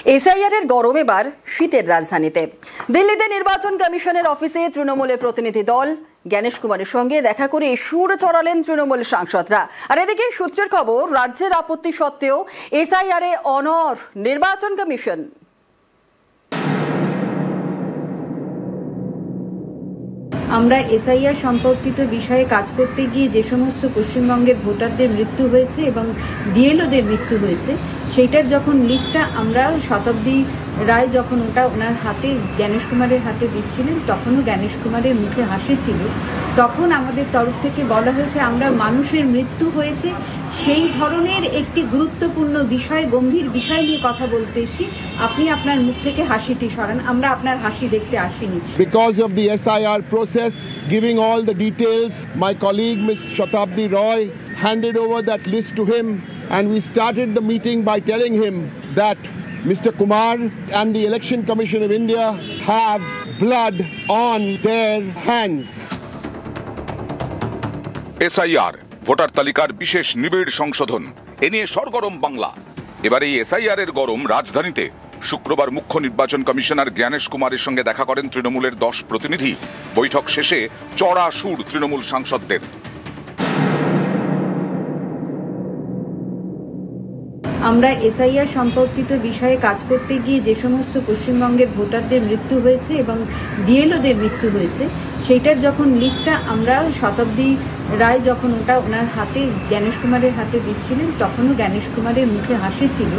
SIR এর গরম এবার শীতের রাজধানীতে। দিল্লিতে নির্বাচন কমিশনের অফিসে তৃণমূলের প্রতিনিধি দল জ্ঞানেশ কুমারের সঙ্গে দেখা করে সুর চড়ালেন তৃণমূল সাংসদরা। আর এদিকে সূত্রের খবর, রাজ্যের আপত্তি সত্ত্বেও এসআইআর এ অনড় নির্বাচন কমিশন। আমরা এসআইআর সম্পর্কিত বিষয়ে কাজ করতে গিয়ে যে সমস্ত পশ্চিমবঙ্গের ভোটারদের মৃত্যু হয়েছে এবং বিএলওদের মৃত্যু হয়েছে, সেইটার যখন লিস্টটা আমরা শতাব্দী রায় যখন ওনার হাতে জ্ঞানেশ কুমারের হাতে দিচ্ছিলেন, তখনও জ্ঞানেশ কুমারের মুখে হাসি ছিল। তখন আমাদের তরফ থেকে বলা হয়েছে আমরা মানুষের মৃত্যু হয়েছে সেই ধরনের একটি গুরুত্বপূর্ণ বিষয়, গম্ভীর বিষয় নিয়ে কথা বলতে এসেছি। আপনি আপনার মুখ থেকে হাসিটি সরান, আমরা আপনার হাসি দেখতে আসিনি। Because of the SIR process, giving all the details, my colleague Ms. Shatabdi Roy handed over that list to him, and we started the meeting by telling him that Mr. Kumar and the Election Commission of India have blood on their hands. SIR voter তালিকার বিশেষ নিবিড় সংশোধন, এ নিয়ে সরগরম বাংলা। এবার এই SIR এর গরম রাজধানীতে। শুক্রবার মুখ্য নির্বাচন কমিশনার জ্ঞানেশ কুমারের সঙ্গে দেখা করেন তৃণমূলের 10 প্রতিনিধি। বৈঠক শেষে চড়া সুর তৃণমূল সাংসদদের। আমরা এসআইআর সম্পর্কিত বিষয়ে কাজ করতে গিয়ে যে সমস্ত পশ্চিমবঙ্গের ভোটারদের মৃত্যু হয়েছে এবং বিএলওদের মৃত্যু হয়েছে, সেইটার যখন লিস্টটা আমরা শতাব্দী রায় যখন ওনার হাতে জ্ঞানেশ কুমারের হাতে দিচ্ছিলেন, তখনও জ্ঞানেশ কুমারের মুখে হাসি ছিল।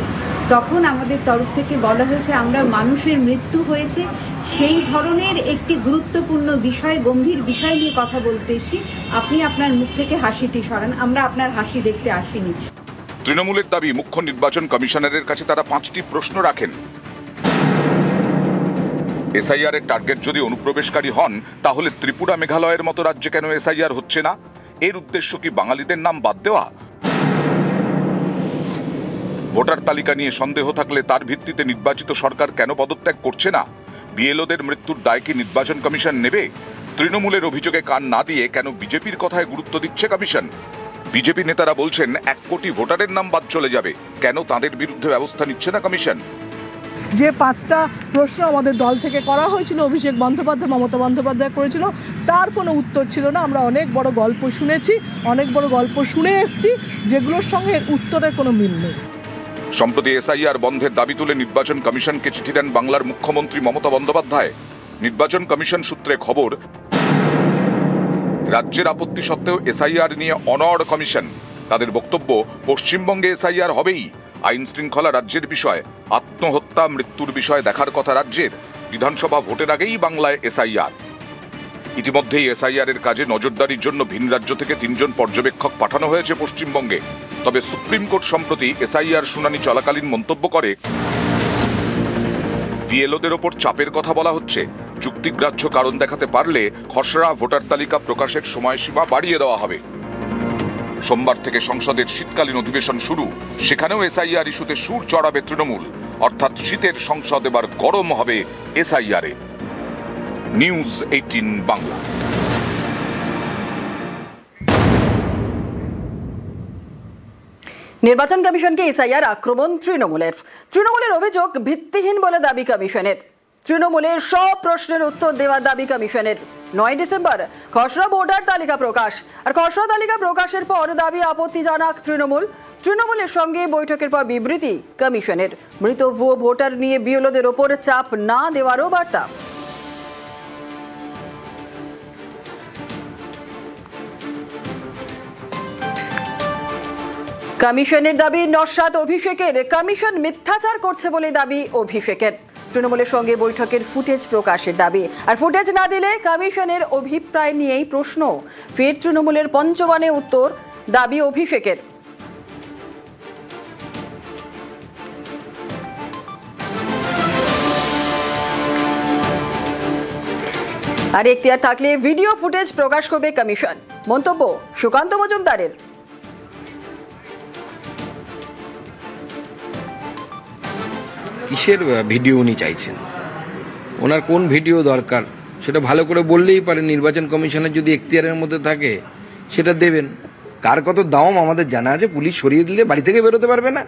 তখন আমাদের তরফ থেকে বলা হয়েছে আমরা মানুষের মৃত্যু হয়েছে সেই ধরনের একটি গুরুত্বপূর্ণ বিষয়, গম্ভীর বিষয় নিয়ে কথা বলতে এসেছি। আপনি আপনার মুখ থেকে হাসিটি সরান, আমরা আপনার হাসি দেখতে আসিনি। তৃণমূলের দাবি, মুখ্য নির্বাচন কমিশনারের কাছে তারা 5টি প্রশ্ন রাখেন। এসআইআর এর টার্গেট যদি অনুপ্রবেশকারী হন, তাহলে ত্রিপুরা, মেঘালয়ের মতো রাজ্যে কেন এসআইআর হচ্ছে না? এর উদ্দেশ্য কি বাঙালিদের নাম বাদ দেওয়া? ভোটার তালিকা নিয়ে সন্দেহ থাকলে তার ভিত্তিতে নির্বাচিত সরকার কেন পদত্যাগ করছে না? বিএলওদের মৃত্যুর দায় কি নির্বাচন কমিশন নেবে? তৃণমূলের অভিযোগে কান না দিয়ে কেন বিজেপির কথায় গুরুত্ব দিচ্ছে কমিশন? বিজেপি নেতারা বলছেন 1 কোটি ভোটারের নাম বাদ চলে যাবে, কেন তাদের বিরুদ্ধে ব্যবস্থা নিচ্ছে না কমিশন? যে 5টা প্রশ্ন আমাদের দল থেকে করা হয়েছিল, অভিষেক বন্দ্যোপাধ্যায়, মমতা বন্দ্যোপাধ্যায় করেছিল, তার কোনো উত্তর ছিল না। আমরা অনেক বড় গল্প শুনেছি, অনেক বড় গল্প শুনে এসেছি, যেগুলোর সঙ্গে এর উত্তরের কোনো মিল নেই। সম্প্রতি এসআইআর বন্ধের দাবি তুলে নির্বাচন কমিশনকে চিঠি দেন বাংলার মুখ্যমন্ত্রী মমতা বন্দ্যোপাধ্যায়। নির্বাচন কমিশন সূত্রে খবর, রাজ্যের আপত্তি সত্ত্বেও এসআইআর নিয়ে অনড় কমিশন। তাদের বক্তব্য, পশ্চিমবঙ্গে এসআইআর হবেই। আইন শৃঙ্খলা রাজ্যের বিষয়, আত্মহত্যা মৃত্যুর বিষয় দেখার কথা রাজ্যের। বিধানসভা ভোটের আগেই বাংলায় এসআইআর। ইতিমধ্যেই এসআইআর এর কাজে নজরদারির জন্য ভিন রাজ্য থেকে 3 জন পর্যবেক্ষক পাঠানো হয়েছে পশ্চিমবঙ্গে। তবে সুপ্রিম কোর্ট সম্প্রতি এসআইআর শুনানি চলাকালীন মন্তব্য করে, বিএলওদের ওপর চাপের কথা বলা হচ্ছে। যুক্তিগ্রাহ্য কারণ দেখাতে পারলে খসড়া ভোটার তালিকা প্রকাশের সময়সীমা বাড়িয়ে দেওয়া হবে। সোমবার থেকে সংসদের শীতকালীন অধিবেশন শুরু, সেখানেও এসআইআর ইস্যুতে সুর চড়াবে তৃণমূল। অর্থাৎ শীতের সংসদ এবার গরম হবে এসআইআর এ। নিউজ 18 বাংলা। নির্বাচন কমিশনকে এসআইআর আক্রমণ তৃণমূলের অভিযোগ ভিত্তিহীন বলে দাবি কমিশনের। তৃণমূলের সব প্রশ্নের উত্তর দেওয়ার দাবি কমিশনের। 9 ডিসেম্বর খসড়া ভোটার তালিকা প্রকাশ, আর খসড়া তালিকা প্রকাশের পর দাবি আপত্তি জানাক তৃণমূলের সঙ্গে বৈঠকের পর বিবৃতি কমিশনের। মৃত ভুয়ো ভোটার নিয়ে বিএলওদের ওপর চাপ না দেওয়ারও বার্তা। কমিশনের দাবি নস্যাৎ অভিষেকের, কমিশন মিথ্যাচার করছে বলে দাবি অভিষেকের। তৃণমূলের সঙ্গে বৈঠকের ফুটেজ প্রকাশের দাবি, আর ফুটেজ না দিলে কমিশনের অভিপ্রায় নিয়েই প্রশ্ন। ফের তৃণমূলের পঞ্চগণে উত্তর, দাবি অভিষেকের। আর এখতিয়ার থাকলে ভিডিও ফুটেজ প্রকাশ করবে কমিশন, মন্তব্য সুকান্ত মজুমদারের। কিসের ভিডিও উনি চাইছেন? ওনার কোন ভিডিও দরকার সেটা ভালো করে বললেই পারে। নির্বাচন কমিশনের যদি এখতিয়ারের মধ্যে থাকে সেটা দেবেন। কার কত দাম আমাদের জানা আছে। পুলিশ সরিয়ে দিলে বাড়ি থেকে বেরোতে পারবে না।